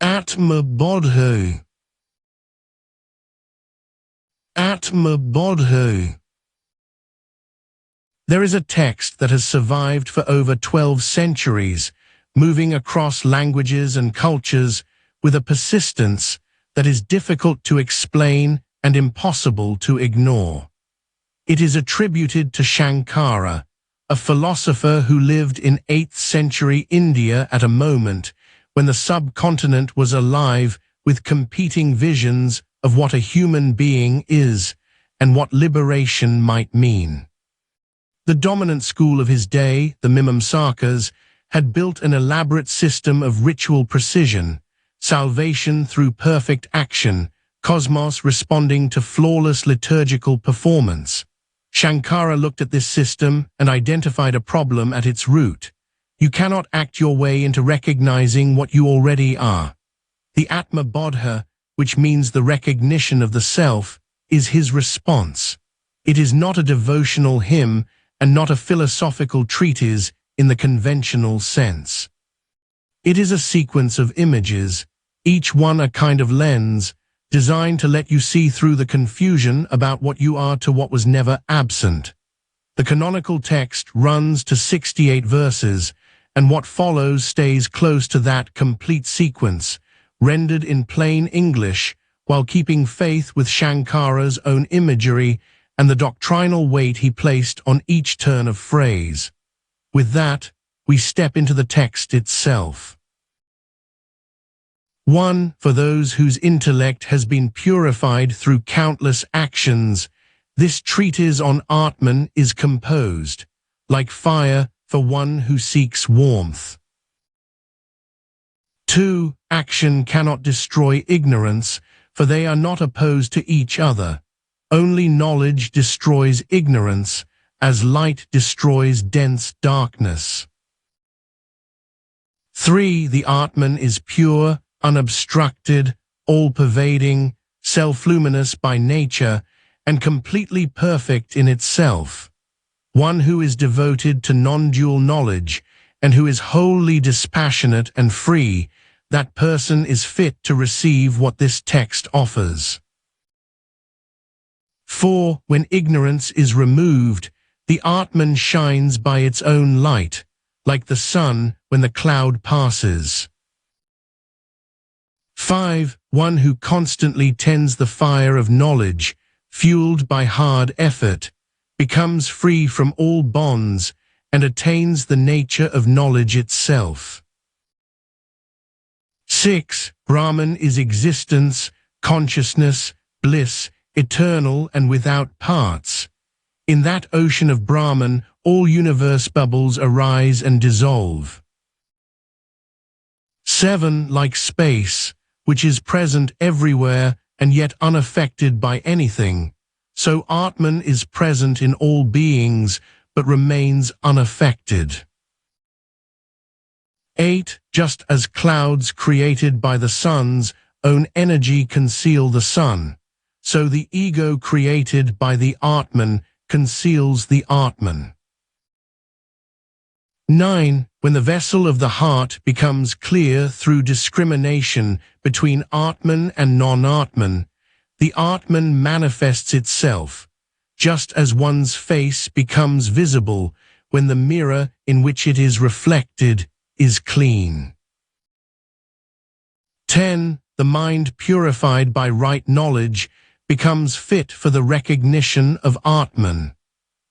Atma Bodha. Atma Bodha. There is a text that has survived for over 12 centuries, moving across languages and cultures with a persistence that is difficult to explain and impossible to ignore. It is attributed to Shankara, a philosopher who lived in 8th century India at a moment when the subcontinent was alive with competing visions of what a human being is and what liberation might mean. The dominant school of his day, the Mimamsakas, had built an elaborate system of ritual precision, salvation through perfect action, cosmos responding to flawless liturgical performance. Shankara looked at this system and identified a problem at its root. You cannot act your way into recognizing what you already are. The Atma Bodha, which means the recognition of the self, is his response. It is not a devotional hymn and not a philosophical treatise in the conventional sense. It is a sequence of images, each one a kind of lens, designed to let you see through the confusion about what you are to what was never absent. The canonical text runs to 68 verses, and what follows stays close to that complete sequence, rendered in plain English, while keeping faith with Shankara's own imagery and the doctrinal weight he placed on each turn of phrase. With that, we step into the text itself. 1. For those whose intellect has been purified through countless actions, this treatise on Atman is composed, like fire for one who seeks warmth. 2. Action cannot destroy ignorance, for they are not opposed to each other. Only knowledge destroys ignorance, as light destroys dense darkness. 3. The Atman is pure, unobstructed, all-pervading, self-luminous by nature, and completely perfect in itself. One who is devoted to non-dual knowledge, and who is wholly dispassionate and free, that person is fit to receive what this text offers. 4. When ignorance is removed, the Atman shines by its own light, like the sun when the cloud passes. 5. One who constantly tends the fire of knowledge, fueled by hard effort, becomes free from all bonds and attains the nature of knowledge itself. 6. Brahman is existence, consciousness, bliss, eternal and without parts. In that ocean of Brahman, all universe bubbles arise and dissolve. 7. Like space, which is present everywhere and yet unaffected by anything, so Atman is present in all beings but remains unaffected. 8. Just as clouds created by the sun's own energy conceal the sun, so the ego created by the Atman conceals the Atman. 9. When the vessel of the heart becomes clear through discrimination between Atman and non-Atman, the Atman manifests itself, just as one's face becomes visible when the mirror in which it is reflected is clean. 10. The mind purified by right knowledge becomes fit for the recognition of Atman.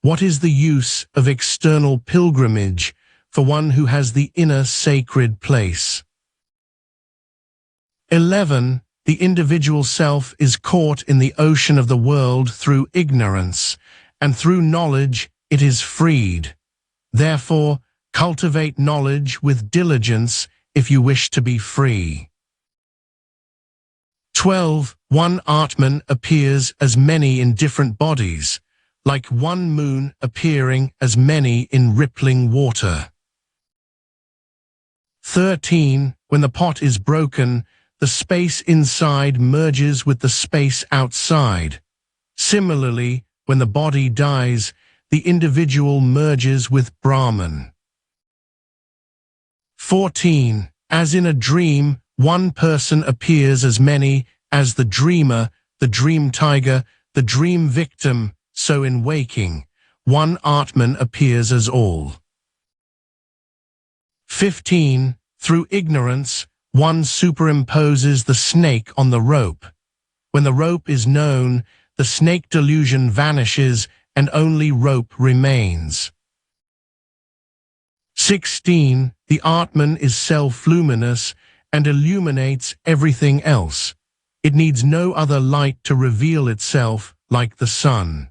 What is the use of external pilgrimage for one who has the inner sacred place? 11. The individual self is caught in the ocean of the world through ignorance, and through knowledge it is freed. Therefore, cultivate knowledge with diligence if you wish to be free. 12. One Atman appears as many in different bodies, like one moon appearing as many in rippling water. 13. When the pot is broken, the space inside merges with the space outside. Similarly, when the body dies, the individual merges with Brahman. 14. As in a dream, one person appears as many as the dreamer, the dream tiger, the dream victim, so in waking, one Atman appears as all. 15. Through ignorance, one superimposes the snake on the rope. When the rope is known, the snake delusion vanishes and only rope remains. 16. The Atman is self-luminous and illuminates everything else. It needs no other light to reveal itself, like the sun.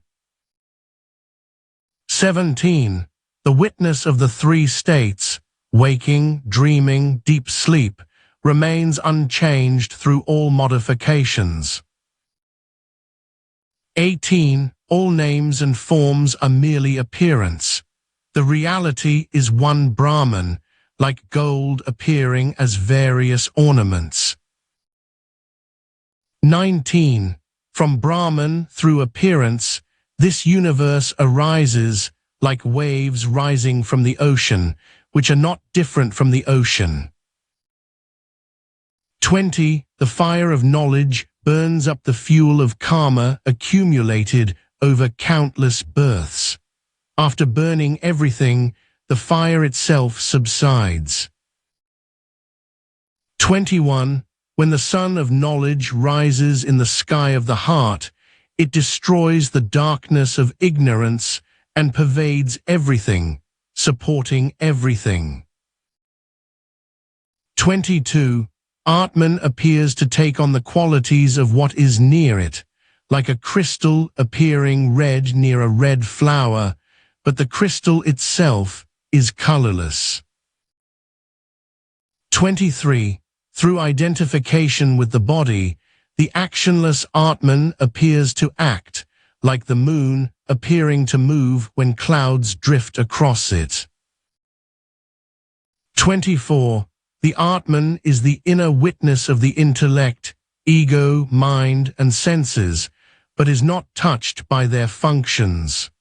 17. The witness of the three states, waking, dreaming, deep sleep, remains unchanged through all modifications. 18. All names and forms are merely appearance. The reality is one Brahman, like gold appearing as various ornaments. 19. From Brahman through appearance, this universe arises like waves rising from the ocean, which are not different from the ocean. 20. The fire of knowledge burns up the fuel of karma accumulated over countless births. After burning everything, the fire itself subsides. 21. When the sun of knowledge rises in the sky of the heart, it destroys the darkness of ignorance and pervades everything, supporting everything. 22. Atman appears to take on the qualities of what is near it, like a crystal appearing red near a red flower, but the crystal itself is colorless. 23. Through identification with the body, the actionless Atman appears to act, like the moon appearing to move when clouds drift across it. 24. The Atman is the inner witness of the intellect, ego, mind, and senses, but is not touched by their functions.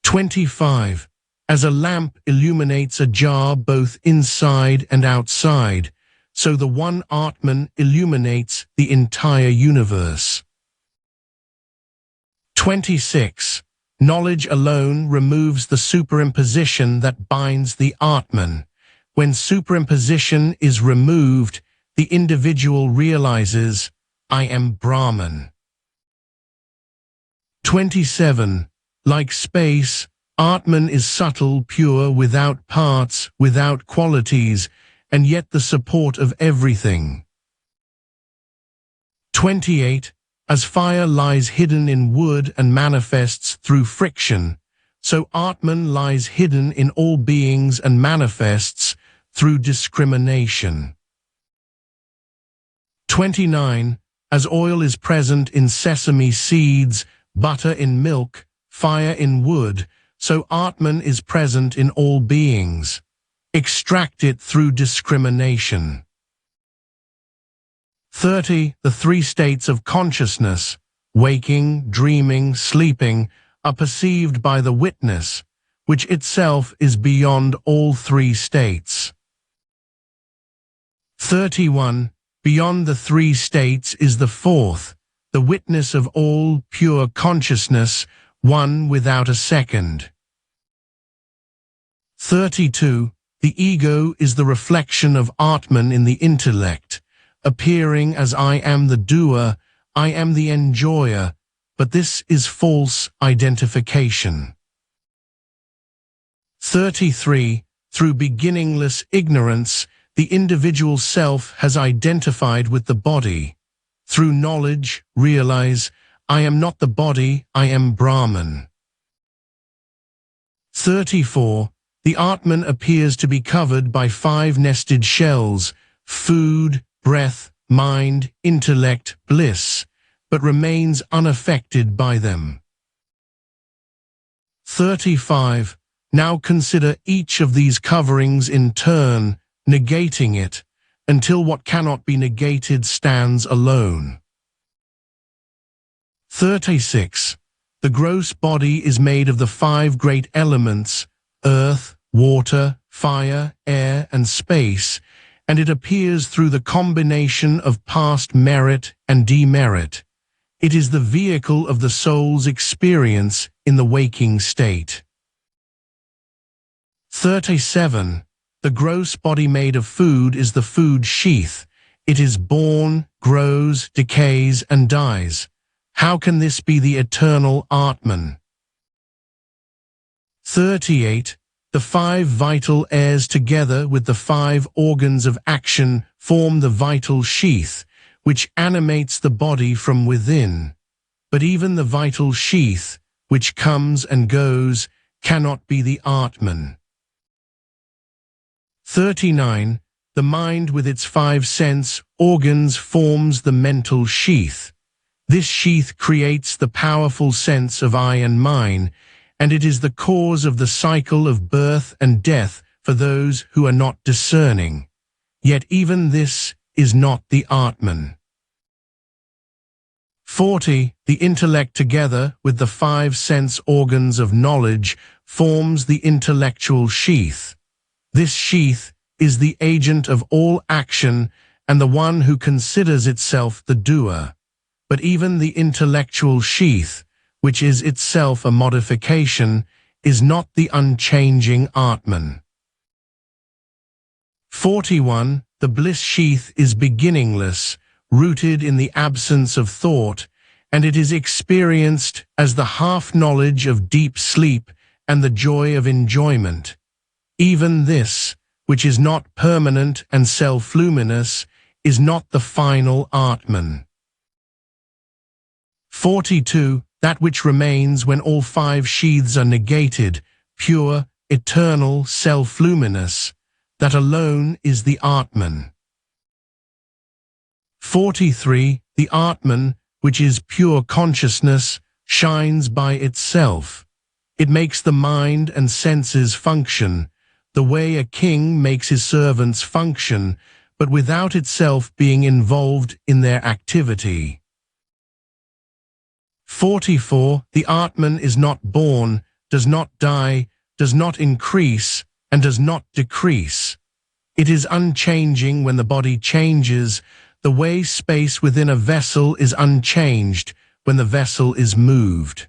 25. As a lamp illuminates a jar both inside and outside, so the one Atman illuminates the entire universe. 26. Knowledge alone removes the superimposition that binds the Atman. When superimposition is removed, the individual realizes, I am Brahman. 27. Like space, Atman is subtle, pure, without parts, without qualities, and yet the support of everything. 28. As fire lies hidden in wood and manifests through friction, so Atman lies hidden in all beings and manifests through discrimination. 29. As oil is present in sesame seeds, butter in milk, fire in wood, so Atman is present in all beings. Extract it through discrimination. 30. The three states of consciousness, waking, dreaming, sleeping, are perceived by the witness, which itself is beyond all three states. 31. Beyond the three states is the fourth, the witness of all pure consciousness, one without a second. 32. The ego is the reflection of Atman in the intellect, appearing as I am the doer, I am the enjoyer, but this is false identification. 33. Through beginningless ignorance, the individual self has identified with the body. Through knowledge, realize, I am not the body, I am Brahman. 34. The Atman appears to be covered by 5 nested shells, food, breath, mind, intellect, bliss, but remains unaffected by them. 35. Now consider each of these coverings in turn, negating it, until what cannot be negated stands alone. 36. The gross body is made of the 5 great elements, earth, water, fire, air, and space, and it appears through the combination of past merit and demerit. It is the vehicle of the soul's experience in the waking state. 37. The gross body made of food is the food sheath. It is born, grows, decays, and dies. How can this be the eternal Atman? 38. The five vital airs together with the five organs of action form the vital sheath, which animates the body from within. But even the vital sheath, which comes and goes, cannot be the Atman. 39. The mind with its five sense organs forms the mental sheath. This sheath creates the powerful sense of I and mine, and it is the cause of the cycle of birth and death for those who are not discerning. Yet even this is not the Atman. 40. The intellect together with the five sense organs of knowledge forms the intellectual sheath. This sheath is the agent of all action and the one who considers itself the doer. But even the intellectual sheath, which is itself a modification, is not the unchanging Atman. 41. The bliss sheath is beginningless, rooted in the absence of thought, and it is experienced as the half-knowledge of deep sleep and the joy of enjoyment. Even this, which is not permanent and self-luminous, is not the final Atman. 42. That which remains when all five sheaths are negated, pure, eternal, self-luminous, that alone is the Atman. 43. The Atman, which is pure consciousness, shines by itself. It makes the mind and senses function, the way a king makes his servants function, but without itself being involved in their activity. 44. The Atman is not born, does not die, does not increase, and does not decrease. It is unchanging when the body changes, the way space within a vessel is unchanged when the vessel is moved.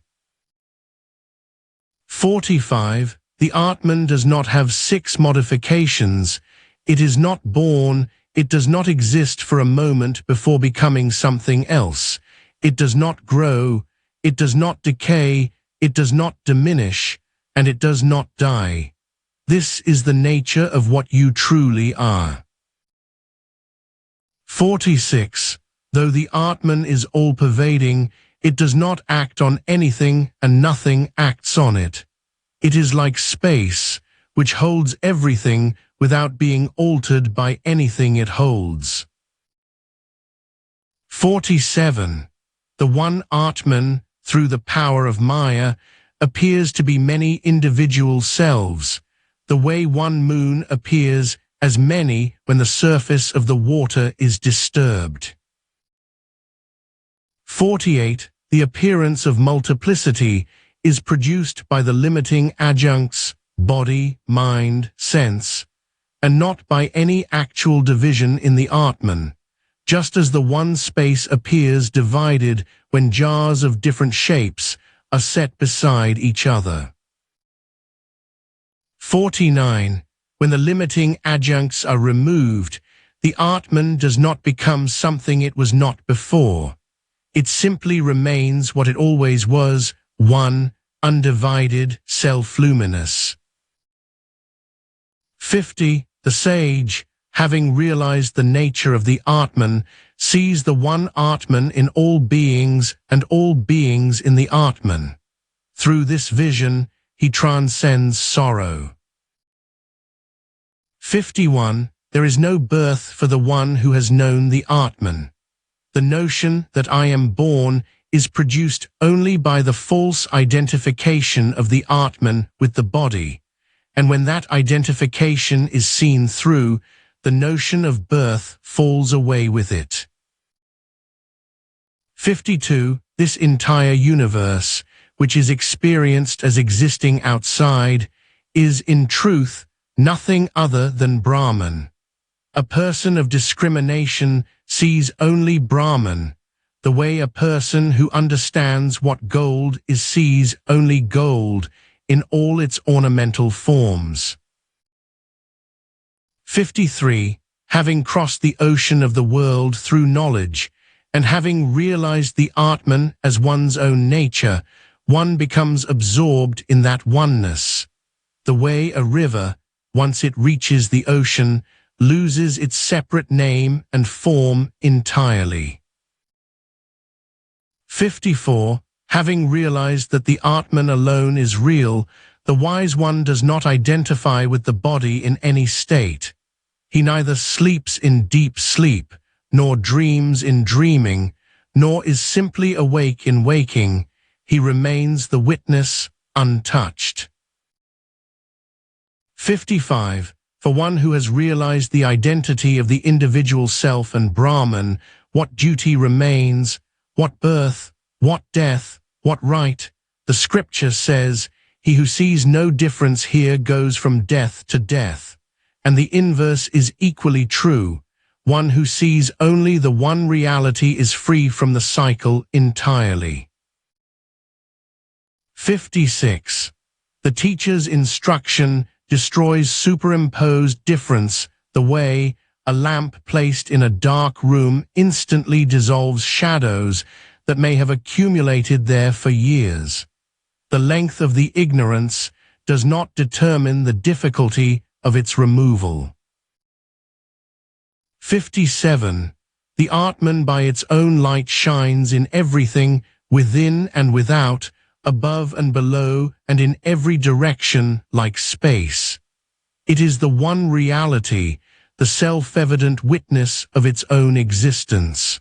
45. The Atman does not have six modifications. It is not born, it does not exist for a moment before becoming something else. It does not grow, it does not decay, it does not diminish, and it does not die. This is the nature of what you truly are. 46. Though the Atman is all-pervading, it does not act on anything and nothing acts on it. It is like space, which holds everything without being altered by anything it holds. 47. The one Atman, through the power of Maya, appears to be many individual selves, the way one moon appears as many when the surface of the water is disturbed. 48. The appearance of multiplicity is produced by the limiting adjuncts, body, mind, sense, and not by any actual division in the Atman, just as the one space appears divided when jars of different shapes are set beside each other. 49. When the limiting adjuncts are removed, the Atman does not become something it was not before. It simply remains what it always was, one, undivided, self-luminous. 50. The sage, having realized the nature of the Atman, sees the one Atman in all beings and all beings in the Atman. Through this vision, he transcends sorrow. 51. There is no birth for the one who has known the Atman. The notion that I am born is produced only by the false identification of the Atman with the body, and when that identification is seen through, the notion of birth falls away with it. 52. This entire universe, which is experienced as existing outside, is in truth nothing other than Brahman. A person of discrimination sees only Brahman, the way a person who understands what gold is sees only gold in all its ornamental forms. 53. Having crossed the ocean of the world through knowledge, and having realized the Atman as one's own nature, one becomes absorbed in that oneness. The way a river, once it reaches the ocean, loses its separate name and form entirely. 54. Having realized that the Atman alone is real, the wise one does not identify with the body in any state. He neither sleeps in deep sleep, nor dreams in dreaming, nor is simply awake in waking. He remains the witness, untouched. 55. For one who has realized the identity of the individual self and Brahman, what duty remains, what birth, what death, what right? The scripture says, he who sees no difference here goes from death to death. And the inverse is equally true. One who sees only the one reality is free from the cycle entirely. 56. The teacher's instruction destroys superimposed difference, the way a lamp placed in a dark room instantly dissolves shadows that may have accumulated there for years. The length of the ignorance does not determine the difficulty of its removal. 57. The Atman by its own light shines in everything, within and without, above and below, and in every direction like space. It is the one reality, the self-evident witness of its own existence.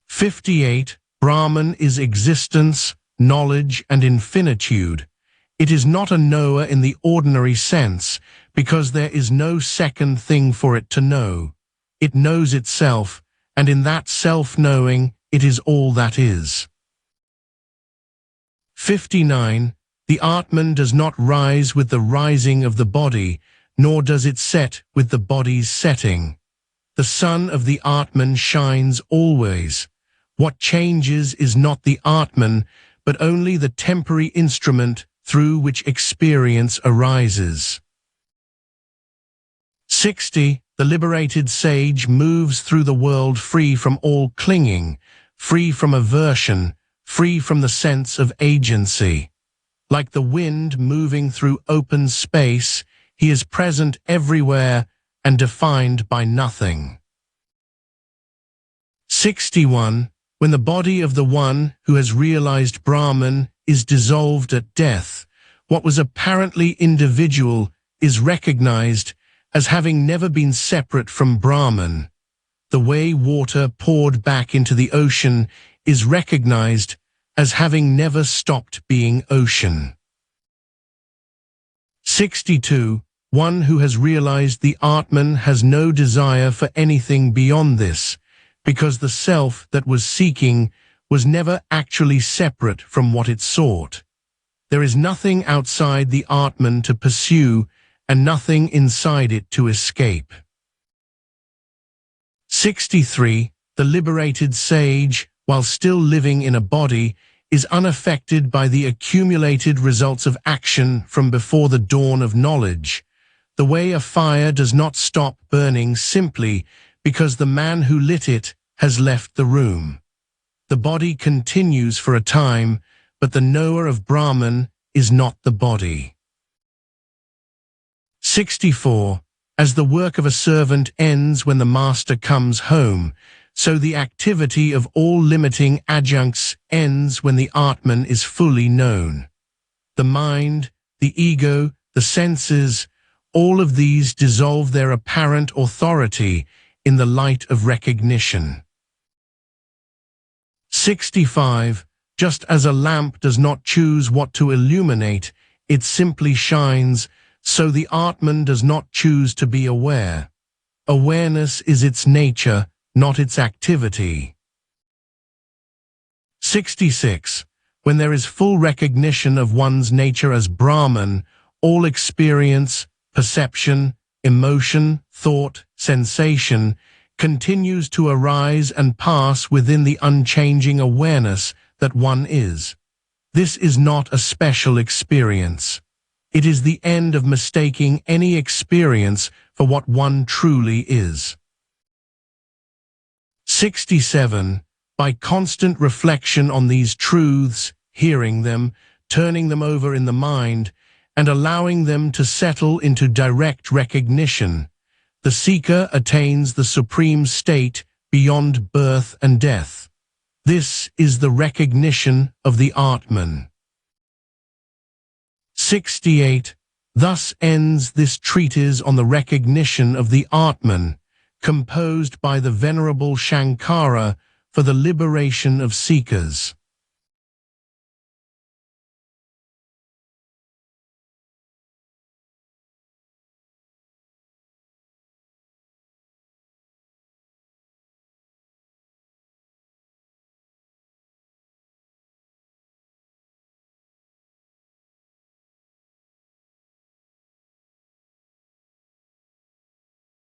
58. Brahman is existence, knowledge, and infinitude. It is not a knower in the ordinary sense, because there is no second thing for it to know. It knows itself, and in that self-knowing, it is all that is. 59. The Atman does not rise with the rising of the body, nor does it set with the body's setting. The sun of the Atman shines always. What changes is not the Atman, but only the temporary instrument through which experience arises. 60. The liberated sage moves through the world free from all clinging, free from aversion, free from the sense of agency. Like the wind moving through open space, he is present everywhere and defined by nothing. 61. When the body of the one who has realized Brahman is dissolved at death, what was apparently individual is recognized as having never been separate from Brahman. The way water poured back into the ocean is recognized as having never stopped being ocean. 62. One who has realized the Atman has no desire for anything beyond this, because the self that was seeking was never actually separate from what it sought. There is nothing outside the Atman to pursue, and nothing inside it to escape. 63. The liberated sage, while still living in a body, is unaffected by the accumulated results of action from before the dawn of knowledge. The way a fire does not stop burning simply because the man who lit it has left the room. The body continues for a time, but the knower of Brahman is not the body. 64. As the work of a servant ends when the master comes home, so the activity of all limiting adjuncts ends when the Atman is fully known. The mind, the ego, the senses, all of these dissolve their apparent authority in the light of recognition. 65. Just as a lamp does not choose what to illuminate, it simply shines, so the Atman does not choose to be aware. Awareness is its nature, not its activity. 66. When there is full recognition of one's nature as Brahman, all experience, perception, emotion, thought, sensation, continues to arise and pass within the unchanging awareness that one is. This is not a special experience. It is the end of mistaking any experience for what one truly is. 67. By constant reflection on these truths, hearing them, turning them over in the mind, and allowing them to settle into direct recognition, the seeker attains the supreme state beyond birth and death. This is the recognition of the Atman. 68. Thus ends this treatise on the recognition of the Atman, composed by the Venerable Shankara for the liberation of seekers.